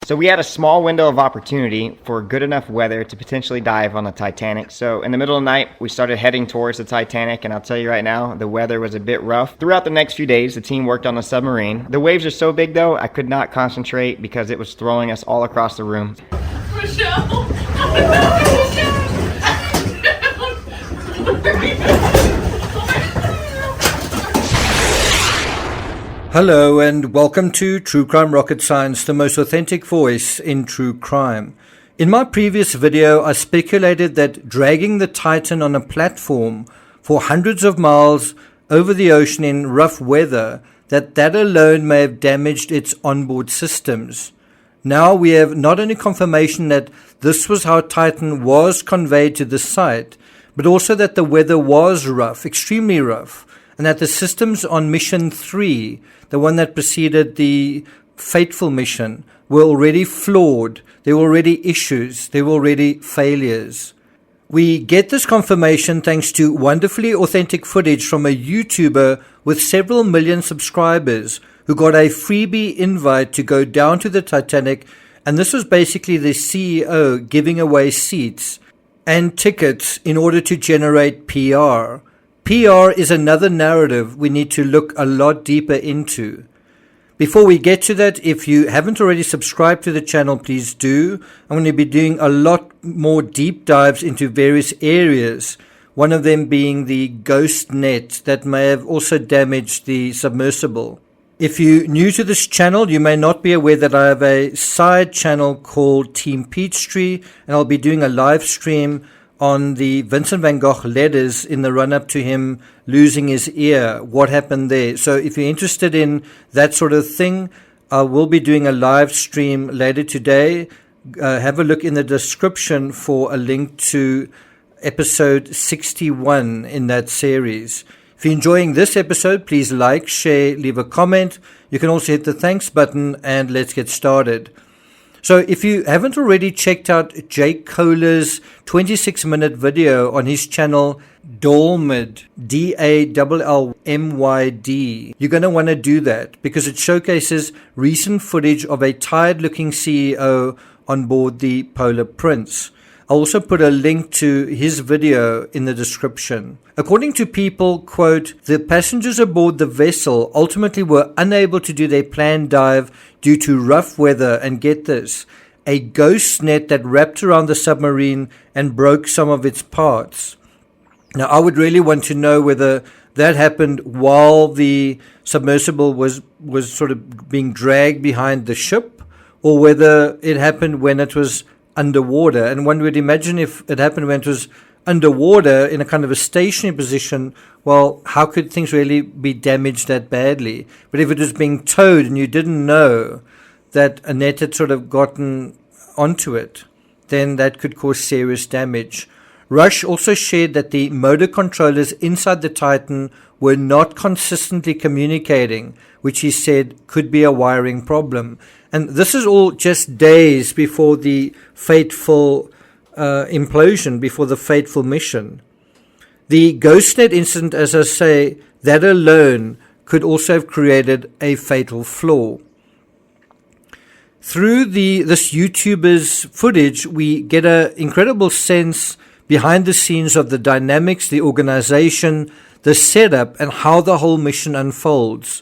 So we had a small window of opportunity for good enough weather to potentially dive on the Titanic. So in the middle of the night, we started heading towards the Titanic, and I'll tell you right now, the weather was a bit rough. Throughout the next few days, the team worked on the submarine. The waves are so big though, I could not concentrate because it was throwing us all across the room. Michelle! Hello and welcome to True Crime Rocket Science, the most authentic voice in true crime. In my previous video, I speculated that dragging the Titan on a platform for hundreds of miles over the ocean in rough weather, that alone may have damaged its onboard systems. Now we have not only confirmation that this was how Titan was conveyed to the site, but also that the weather was rough, extremely rough, and that the systems on Mission 3, the one that preceded the fateful mission, were already flawed. There were already issues. There were already failures. We get this confirmation thanks to wonderfully authentic footage from a YouTuber with several million subscribers who got a freebie invite to go down to the Titanic, and this was basically the CEO giving away seats and tickets in order to generate PR. PR is another narrative we need to look a lot deeper into. Before we get to that, if you haven't already subscribed to the channel, please do. I'm going to be doing a lot more deep dives into various areas, one of them being the ghost net that may have also damaged the submersible. If you're new to this channel, you may not be aware that I have a side channel called Team Peachtree, and I'll be doing a live stream on the Vincent van Gogh letters in the run-up to him losing his ear, what happened there. So if you're interested in that sort of thing, I will be doing a live stream later today. Have a look in the description for a link to episode 61 in that series. If you're enjoying this episode, please like, share, leave a comment. You can also hit the thanks button, and let's get started. So if you haven't already checked out Jake Kohler's 26-minute video on his channel DALLMYD, DALLMYD, you're going to want to do that because it showcases recent footage of a tired-looking CEO on board the Polar Prince. I'll also put a link to his video in the description. According to People, quote, the passengers aboard the vessel ultimately were unable to do their planned dive due to rough weather and, get this, a ghost net that wrapped around the submarine and broke some of its parts. Now, I would really want to know whether that happened while the submersible was sort of being dragged behind the ship, or whether it happened when it was underwater. And one would imagine if it happened when it was underwater in a kind of a stationary position, well, how could things really be damaged that badly? But if it was being towed and you didn't know that a net had sort of gotten onto it, then that could cause serious damage. Rush also shared that the motor controllers inside the Titan were not consistently communicating, which he said could be a wiring problem. And this is all just days before the fateful implosion, before the fateful mission. The GhostNet incident, as I say, that alone could also have created a fatal flaw. Through this YouTuber's footage, we get an incredible sense behind the scenes of the dynamics, the organization, the setup, and how the whole mission unfolds.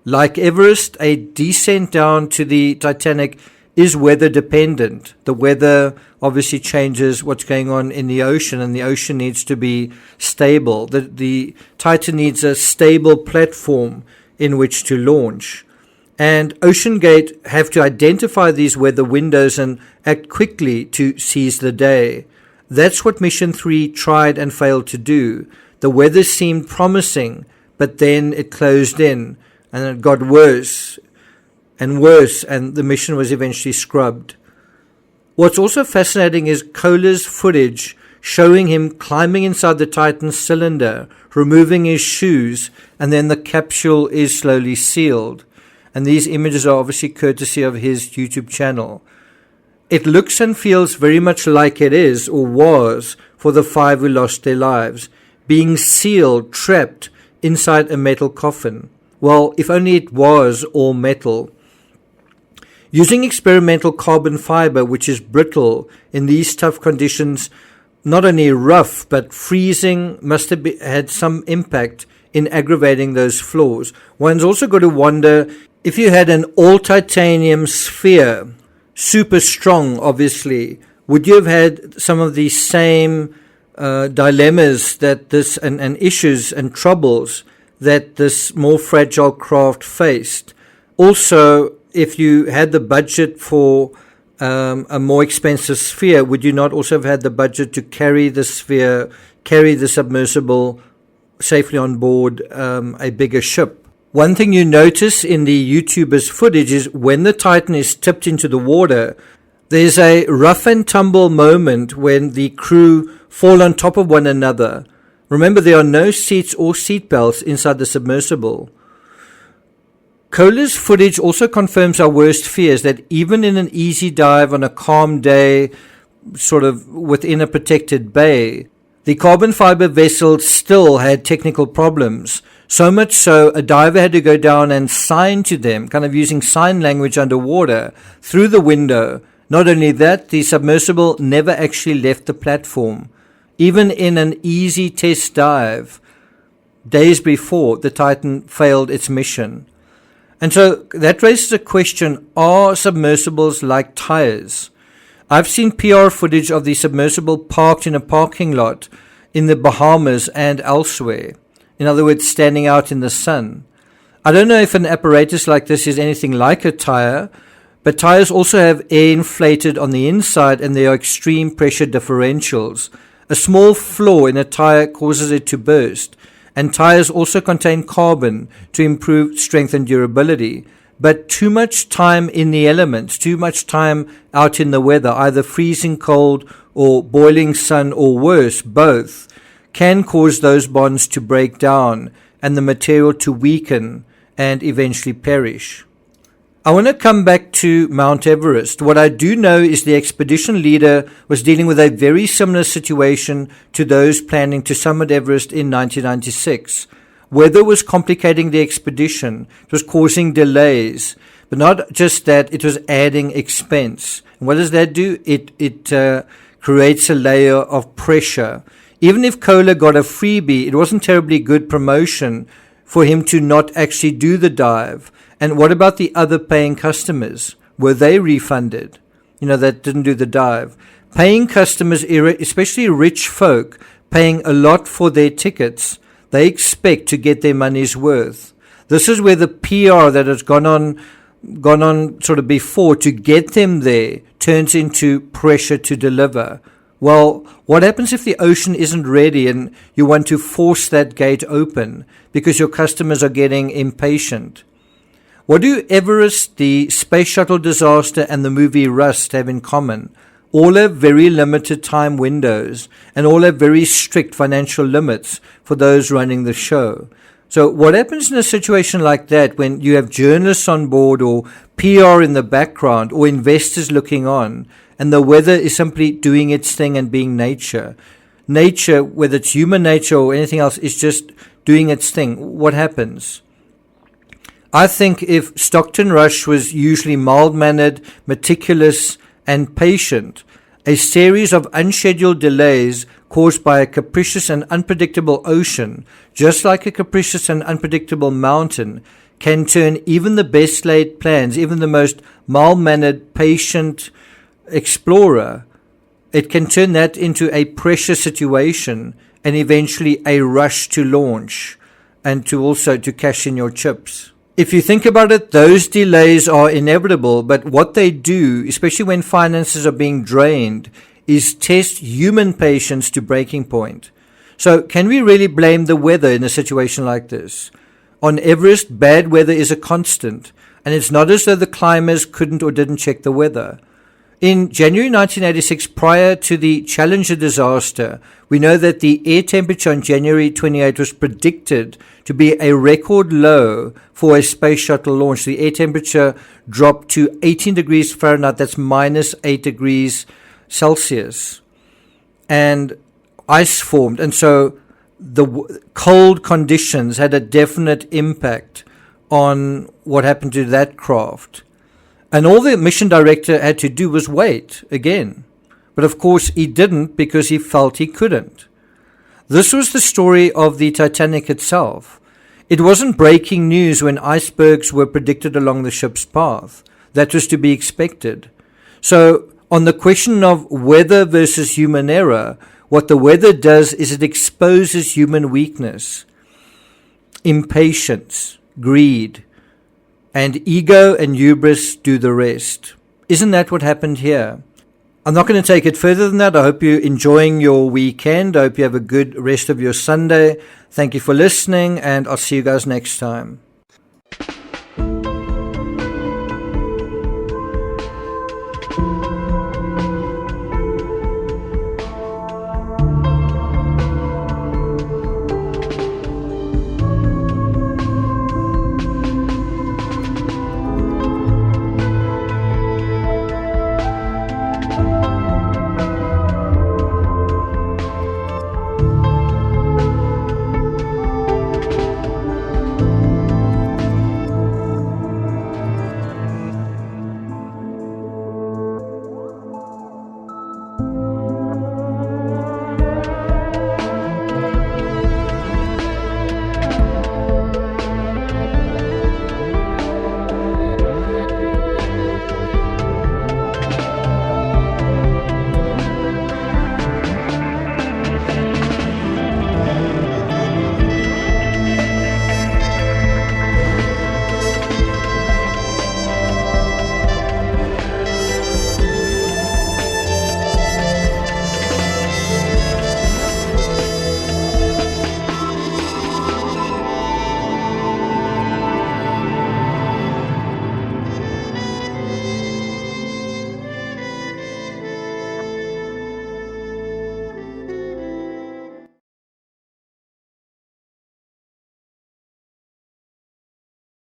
Like Everest, a descent down to the Titanic is weather dependent. The weather obviously changes what's going on in the ocean, and the ocean needs to be stable. The Titan needs a stable platform in which to launch. And Oceangate have to identify these weather windows and act quickly to seize the day. That's what Mission 3 tried and failed to do. The weather seemed promising, but then it closed in, and it got worse and worse, and the mission was eventually scrubbed. What's also fascinating is Kohler's footage showing him climbing inside the Titan's cylinder, removing his shoes, and then the capsule is slowly sealed. And these images are obviously courtesy of his YouTube channel. It looks and feels very much like it is, or was, for the 5 who lost their lives, being sealed, trapped inside a metal coffin. Well, if only it was all metal. Using experimental carbon fiber, which is brittle in these tough conditions, not only rough but freezing, must have had some impact in aggravating those flaws. One's also got to wonder, if you had an all-titanium sphere, super strong obviously, would you have had some of these same dilemmas that this and issues and troubles that this more fragile craft faced? Also, if you had the budget for a more expensive sphere, would you not also have had the budget to carry the sphere, carry the submersible safely on board a bigger ship? One thing you notice in the YouTuber's footage is when the Titan is tipped into the water, there's a rough and tumble moment when the crew fall on top of one another. Remember, there are no seats or seat belts inside the submersible. Kohler's footage also confirms our worst fears, that even in an easy dive on a calm day, sort of within a protected bay, the carbon fiber vessel still had technical problems. So much so, a diver had to go down and sign to them, kind of using sign language underwater, through the window. Not only that, the submersible never actually left the platform. Even in an easy test dive, days before, the Titan failed its mission. And so that raises a question, are submersibles like tires? I've seen PR footage of the submersible parked in a parking lot in the Bahamas and elsewhere. In other words, standing out in the sun. I don't know if an apparatus like this is anything like a tire, but tires also have air inflated on the inside and there are extreme pressure differentials. A small flaw in a tire causes it to burst. And tires also contain carbon to improve strength and durability. But too much time in the elements, too much time out in the weather, either freezing cold or boiling sun or worse, both, can cause those bonds to break down and the material to weaken and eventually perish. I want to come back to Mount Everest. What I do know is the expedition leader was dealing with a very similar situation to those planning to summit Everest in 1996. Weather was complicating the expedition. It was causing delays. But not just that, it was adding expense. And what does that do? It creates a layer of pressure. Even if Kohler got a freebie, it wasn't terribly good promotion for him to not actually do the dive. And what about the other paying customers? Were they refunded? That didn't do the dive. Paying customers, especially rich folk, paying a lot for their tickets, they expect to get their money's worth. This is where the PR that has gone on sort of before to get them there turns into pressure to deliver. Well, what happens if the ocean isn't ready and you want to force that gate open because your customers are getting impatient? What do Everest, the space shuttle disaster, and the movie Rust have in common? All have very limited time windows and all have very strict financial limits for those running the show. So what happens in a situation like that when you have journalists on board or PR in the background or investors looking on and the weather is simply doing its thing and being nature? Nature, whether it's human nature or anything else, is just doing its thing. What happens? I think if Stockton Rush was usually mild-mannered, meticulous, and patient, a series of unscheduled delays caused by a capricious and unpredictable ocean, just like a capricious and unpredictable mountain, can turn even the best laid plans, even the most mild-mannered, patient explorer, it can turn that into a pressure situation and eventually a rush to launch and to also to cash in your chips. If you think about it, those delays are inevitable, but what they do, especially when finances are being drained, is test human patience to breaking point. So can we really blame the weather in a situation like this? On Everest, bad weather is a constant, and it's not as though the climbers couldn't or didn't check the weather. In January 1986, prior to the Challenger disaster, we know that the air temperature on January 28 was predicted to be a record low for a space shuttle launch. The air temperature dropped to 18 degrees Fahrenheit, that's minus 8 degrees Celsius. And ice formed, and so the cold conditions had a definite impact on what happened to that craft. And all the mission director had to do was wait again. But of course he didn't because he felt he couldn't. This was the story of the Titanic itself. It wasn't breaking news when icebergs were predicted along the ship's path. That was to be expected. So on the question of weather versus human error, what the weather does is it exposes human weakness, impatience, greed, and ego and hubris do the rest. Isn't that what happened here? I'm not going to take it further than that. I hope you're enjoying your weekend. I hope you have a good rest of your Sunday. Thank you for listening, and I'll see you guys next time.